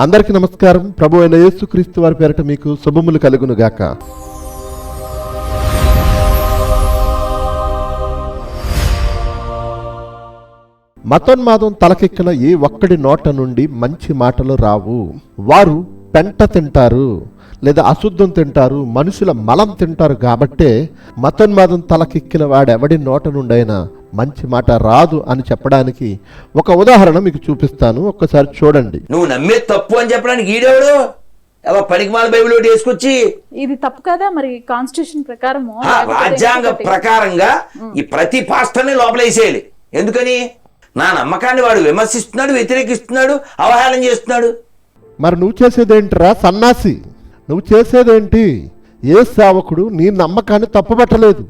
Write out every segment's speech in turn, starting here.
అందరికీ నమస్కారం. ప్రభు అయిన యేసుక్రీస్తు వారి పేరట మీకు శుభములు కలుగును గాక. మతోన్మాదం తలకెక్కిన ఏ ఒక్కడి నోట నుండి మంచి మాటలు రావు. వారు పెంట తింటారు, లేదా అశుద్ధం తింటారు, మనుషుల మలం తింటారు. కాబట్టే మతోన్మాదం తలకెక్కిన వాడెవడి నోట నుండైనా మంచి మాట రాదు అని చెప్పడానికి ఒక ఉదాహరణ మీకు చూపిస్తాను, ఒక్కసారి చూడండి. నువ్వు నమ్మే తప్పు అని చెప్పడానికి ఈడేవాడు పనికిమాల బైబిల్ ఒకటి వేసుకొచ్చి ఇది తప్పు కదా మరి కాన్స్టిట్యూషన్ ప్రకారం రాజ్యాంగ ప్రకారంగా ఈ ప్రతి పాస్టర్ని లోపలేసేయాలి. ఎందుకని? నా నమ్మకాన్ని వాడు విమర్శిస్తున్నాడు, వ్యతిరేకిస్తున్నాడు, అవహేళన చేస్తున్నాడు. మరి నువ్వు చేసేదేంటిరా సన్నాసి? నువ్వు చేసేదేంటి? ఏ సేవకుడు నీ నమ్మకాన్ని తప్పుపట్టలేదు.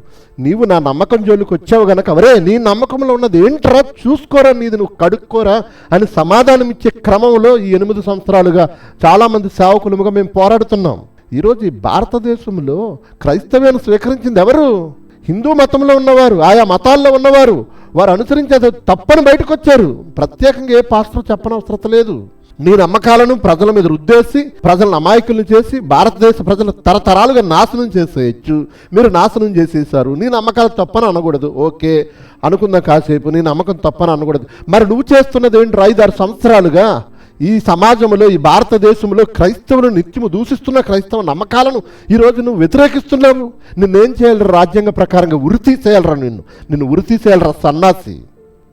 నీవు నా నమ్మకం జోలికి వచ్చావు గనక అవరే నీ నమ్మకంలో ఉన్నది ఏంట్రా చూసుకోరా, నీది నువ్వు కడుక్కోరా అని సమాధానం ఇచ్చే క్రమంలో ఈ 8 సంవత్సరాలుగా చాలామంది సేవకులుగా మేము పోరాడుతున్నాం. ఈరోజు ఈ భారతదేశంలో క్రైస్తవ్యాన్ని స్వీకరించింది ఎవరు? హిందూ మతంలో ఉన్నవారు, ఆయా మతాల్లో ఉన్నవారు. వారు అనుసరించేది తప్పని బయటకు వచ్చారు. ప్రత్యేకంగా ఏ పాస్టర్ చెప్పనవసరం లేదు. నీ నమ్మకాలను ప్రజల మీద రుద్దేసి ప్రజలను అమాయకులను చేసి భారతదేశ ప్రజలు తరతరాలుగా నాశనం చేసేయచ్చు. మీరు నాశనం చేసేసారు, నీ నమ్మకాలు తప్పని అనకూడదు. ఓకే అనుకుందాం కాసేపు, నీ నమ్మకం తప్పని అనకూడదు. మరి నువ్వు చేస్తున్నది ఏంటి? 5-6 సంవత్సరాలుగా ఈ సమాజంలో, ఈ భారతదేశంలో క్రైస్తవులు నిత్యము దూషిస్తున్న క్రైస్తవ నమ్మకాలను ఈరోజు నువ్వు వ్యతిరేకిస్తున్నావు. నిన్నేం చేయాలరా? రాజ్యాంగ ప్రకారంగా ఉరి తీసేయాలరా, నిన్ను ఉరి తీసేయాలరా సన్నాసి.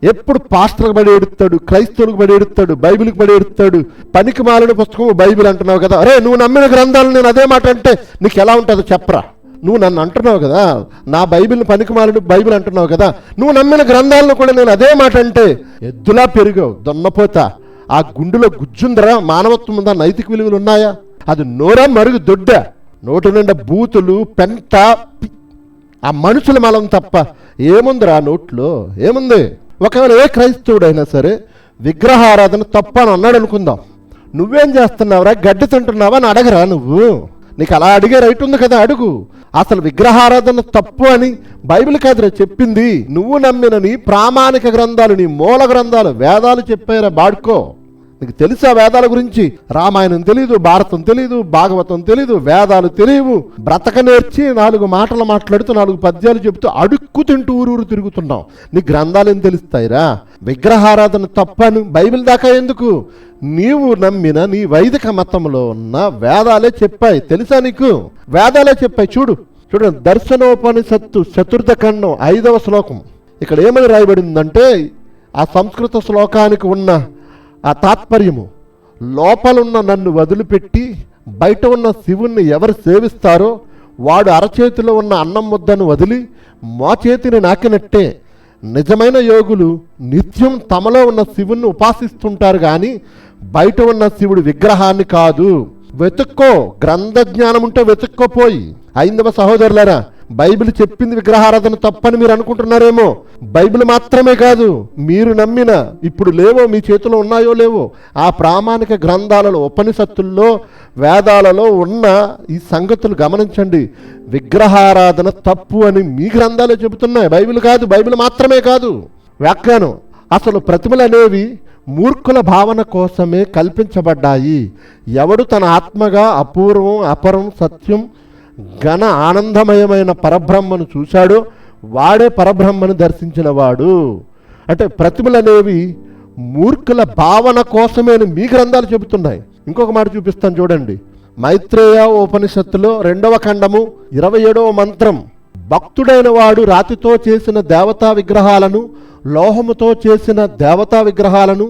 ఎప్పుడు పాస్టర్కి బడి ఎడుతాడు, క్రైస్తవులకు బడి ఎడుతాడు, బైబిల్కి బడి ఎడుతాడు. పనికి మాలిన పుస్తకం బైబిల్ అంటున్నావు కదా, అరే నువ్వు నమ్మిన గ్రంథాలు నేను అదే మాట అంటే నీకు ఎలా ఉంటుందో చెప్పరా? నువ్వు నన్ను అంటున్నావు కదా, నా బైబిల్ని పనికి మాలిన బైబిల్ అంటున్నావు కదా, నువ్వు నమ్మిన గ్రంథాలను కూడా నేను అదే మాట అంటే ఎద్దులా పెరిగావు దొన్నపోతా. ఆ గుండెలో గుజ్జుందరా? మానవత్వం ఉందా? నైతిక విలువలు ఉన్నాయా? అది నోరా మరుగు దొడ్డ, నోటి నిండా బూతులు, పెంట, ఆ మనుషుల మలం తప్ప ఏముందిరా నోట్లో? ఏముంది? ఒకవేళ ఏ క్రైస్తవుడైనా సరే విగ్రహారాధన తప్ప అని అన్నాడు అనుకుందాం, నువ్వేం చేస్తున్నావురా? గడ్డి తింటున్నావా అని అడగరా నువ్వు? నీకు అలా అడిగే రైట్ ఉంది కదా, అడుగు. అసలు విగ్రహారాధన తప్పు అని బైబిల్ కాదురా చెప్పింది. నువ్వు నమ్మిన నీ ప్రామాణిక గ్రంథాలు, నీ మూల గ్రంథాలు, వేదాలు చెప్పారా బాడుకో. నీకు తెలుసా వేదాల గురించి? రామాయణం తెలీదు, భారతం తెలీదు, భాగవతం తెలీదు, వేదాలు తెలియవు. బ్రతక నేర్చి 4 మాటలు మాట్లాడుతూ 4 పద్యాలు చెబుతూ అడుక్కు తింటూ ఊరూరు తిరుగుతున్నావు. నీ గ్రంథాలు ఏం తెలుస్తాయిరా? విగ్రహారాధన తప్పని బైబిల్ దాకా ఎందుకు? నీవు నమ్మిన నీ వైదిక మతంలో ఉన్న వేదాలే చెప్పాయి. తెలుసా నీకు? వేదాలే చెప్పాయి. చూడండి, దర్శనోపనిషత్తు 4వ ఖండం 5వ శ్లోకం. ఇక్కడ ఏమని రాయబడిందంటే, ఆ సంస్కృత శ్లోకానికి ఉన్న ఆ తాత్పర్యము, లోపలున్న నన్ను వదిలిపెట్టి బయట ఉన్న శివుణ్ణి ఎవరు సేవిస్తారో వాడు అరచేతిలో ఉన్న అన్నం ముద్దను వదిలి మోచేతిని నాకినట్టే. నిజమైన యోగులు నిత్యం తమలో ఉన్న శివుణ్ణి ఉపాసిస్తుంటారు కానీ బయట ఉన్న శివుడి విగ్రహాన్ని కాదు. వెతుక్కో, గ్రంథ జ్ఞానం ఉంటే వెతుక్కోపోయి. ఐందవ సహోదరులారా, బైబిల్ చెప్పింది విగ్రహారాధన తప్పని మీరు అనుకుంటున్నారేమో. బైబిల్ మాత్రమే కాదు, మీరు నమ్మిన, ఇప్పుడు లేవో మీ చేతిలో ఉన్నాయో లేవో, ఆ ప్రామాణిక గ్రంథాలలో, ఉపనిషత్తుల్లో, వేదాలలో ఉన్న ఈ సంగతులు గమనించండి. విగ్రహారాధన తప్పు అని మీ గ్రంథాలు చెబుతున్నాయి, బైబిల్ కాదు. బైబిల్ మాత్రమే కాదు, వ్యాఖ్యానం. అసలు ప్రతిమలు అనేవి మూర్ఖుల భావన కోసమే కల్పించబడ్డాయి. ఎవడు తన ఆత్మగా అపూర్వం, అపరం, సత్యం, ఘన, ఆనందమయమైన పరబ్రహ్మను చూశాడో వాడే పరబ్రహ్మను దర్శించిన వాడు. అంటే ప్రతిమలు అనేవి మూర్ఖుల భావన కోసమే మీ గ్రంథాలు చెబుతున్నాయి. ఇంకొక మాట చూపిస్తాను చూడండి. మైత్రేయ ఉపనిషత్తులో 2వ ఖండము 27వ మంత్రం, భక్తుడైన వాడు రాతితో చేసిన దేవతా విగ్రహాలను, లోహముతో చేసిన దేవతా విగ్రహాలను,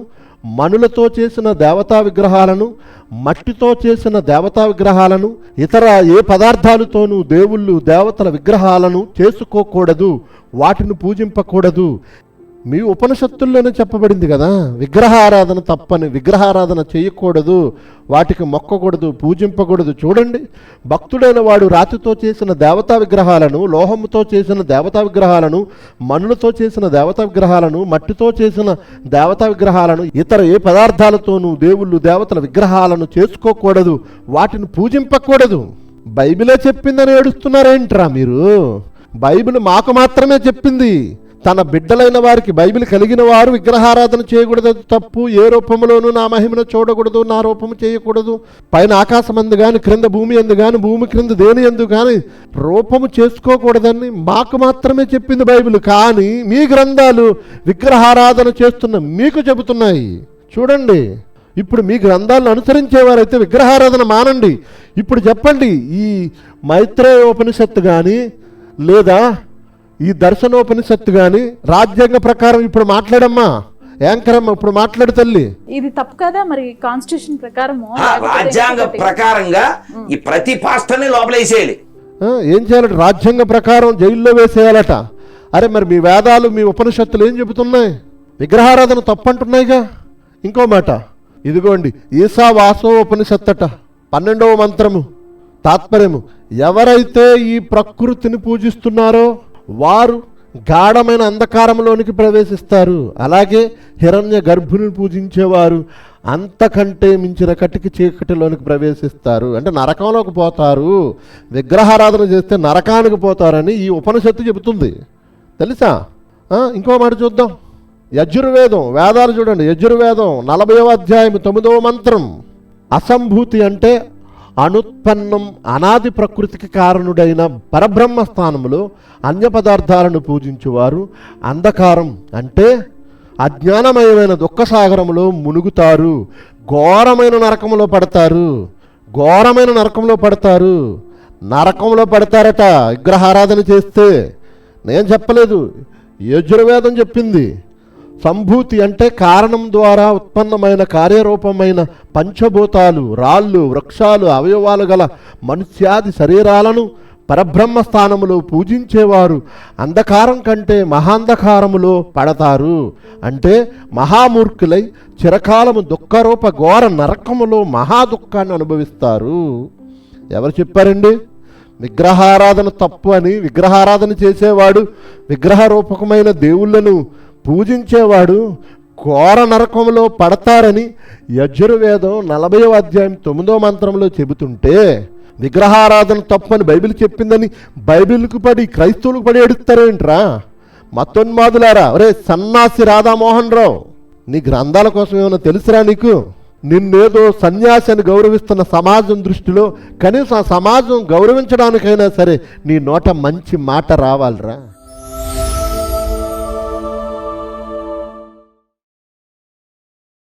మనులతో చేసిన దేవతా విగ్రహాలను, మట్టితో చేసిన దేవతా విగ్రహాలను, ఇతర ఏ పదార్థాలతోనూ దేవుళ్ళు, దేవతల విగ్రహాలను చేసుకోకూడదు, వాటిని పూజింపకూడదు. మీ ఉపనిషత్తుల్లోనే చెప్పబడింది కదా విగ్రహారాధన తప్పని. విగ్రహారాధన చేయకూడదు, వాటికి మొక్కకూడదు, పూజింపకూడదు. చూడండి, భక్తుడైన వాడు రాతితో చేసిన దేవతా విగ్రహాలను, లోహముతో చేసిన దేవతా విగ్రహాలను, మనులతో చేసిన దేవతా విగ్రహాలను, మట్టితో చేసిన దేవతా విగ్రహాలను, ఇతర ఏ పదార్థాలతోనూ దేవుళ్ళు, దేవతల విగ్రహాలను చేసుకోకూడదు, వాటిని పూజింపకూడదు. బైబిలే చెప్పిందని ఏడుస్తున్నారేంట్రా మీరు? బైబిల్ మాకు మాత్రమే చెప్పింది, తన బిడ్డలైన వారికి బైబిల్ కలిగిన వారు విగ్రహారాధన చేయకూడదు, అది తప్పు. ఏ రూపంలోనూ నా మహిమను చూడకూడదు, నా రూపము చేయకూడదు. పైన ఆకాశం అందు కానీ, క్రింద భూమి అందు కానీ, భూమి క్రింద దేని అందు కానీ రూపము చేసుకోకూడదని మాకు మాత్రమే చెప్పింది బైబిల్. కానీ మీ గ్రంథాలు విగ్రహారాధన చేస్తున్న మీకు చెబుతున్నాయి. చూడండి, ఇప్పుడు మీ గ్రంథాలను అనుసరించేవారైతే విగ్రహారాధన మానండి. ఇప్పుడు చెప్పండి, ఈ మైత్రేయోపనిషత్తు కానీ లేదా ఈ దర్శనోపనిషత్తు కానీ రాజ్యాంగ ప్రకారం ఇప్పుడు మాట్లాడమ్మా, యాంకరమ్మ ఇప్పుడు మాట్లాడు తల్లి. ఇది తప్పు కదా మరి కాన్స్టిట్యూషన్ ప్రకారము? రాజ్యాంగ ప్రకారంగా ఈ ప్రతి పాస్టర్ని లోపలేసేయాలి. ఏం చేయాలట? రాజ్యాంగ ప్రకారం జైల్లో వేసేయాలట. అరే మరి మీ వేదాలు, మీ ఉపనిషత్తులు ఏం చెబుతున్నాయి? విగ్రహారాధన తప్పంటున్నాయిగా. ఇంకో మాట ఇదిగోండి, ఈశావాసో ఉపనిషత్తట 12వ మంత్రము తాత్పర్యము, ఎవరైతే ఈ ప్రకృతిని పూజిస్తున్నారో వారు గాఢమైన అంధకారంలోనికి ప్రవేశిస్తారు. అలాగే హిరణ్య గర్భుని పూజించేవారు అంతకంటే మించిన కటికి చీకటిలోనికి ప్రవేశిస్తారు. అంటే నరకంలోకి పోతారు. విగ్రహారాధన చేస్తే నరకానికి పోతారని ఈ ఉపనిషత్తు చెబుతుంది, తెలుసా? ఇంకో మాట చూద్దాం. యజుర్వేదం, వేదాలు చూడండి. యజుర్వేదం 40వ అధ్యాయం 9వ మంత్రం, అసంభూతి అంటే అనుత్పన్నం, అనాది ప్రకృతికి కారణుడైన పరబ్రహ్మ స్థానంలో అన్య పదార్థాలను పూజించువారు అంధకారం అంటే అజ్ఞానమయమైన దుఃఖసాగరంలో మునుగుతారు, ఘోరమైన నరకంలో పడతారు. ఘోరమైన నరకంలో పడతారు. నరకంలో పడతారట విగ్రహారాధన చేస్తే. నేను చెప్పలేదు, యజుర్వేదం చెప్పింది. సంభూతి అంటే కారణం ద్వారా ఉత్పన్నమైన కార్యరూపమైన పంచభూతాలు, రాళ్ళు, వృక్షాలు, అవయవాలు గల మనుష్యాది శరీరాలను పరబ్రహ్మ స్థానములో పూజించేవారు అంధకారం కంటే మహాంధకారములో పడతారు. అంటే మహామూర్ఖులై చిరకాలము దుఃఖరూప ఘోర నరకములో మహాదుఃఖాన్ని అనుభవిస్తారు. ఎవరు చెప్పారండి విగ్రహారాధన తప్పు అని? విగ్రహారాధన చేసేవాడు, విగ్రహ రూపకమైన దేవుళ్ళను పూజించేవాడు ఘోర నరకంలో పడతారని యజుర్వేదం 40వ అధ్యాయం 9వ మంత్రంలో చెబుతుంటే, విగ్రహారాధన తప్పని బైబిల్ చెప్పిందని బైబిల్కు పడి క్రైస్తవులకు పడి ఎడుతారేంట్రా? మతోన్మాదులారా! ఒరే సన్నాసి రాధామోహన్ రావు, నీ గ్రంథాల కోసం ఏమైనా తెలుసురా నీకు? నిన్నేదో సన్యాసి అని గౌరవిస్తున్న సమాజం దృష్టిలో కనీసం ఆ సమాజం గౌరవించడానికైనా సరే నీ నోట మంచి మాట రావాలిరా.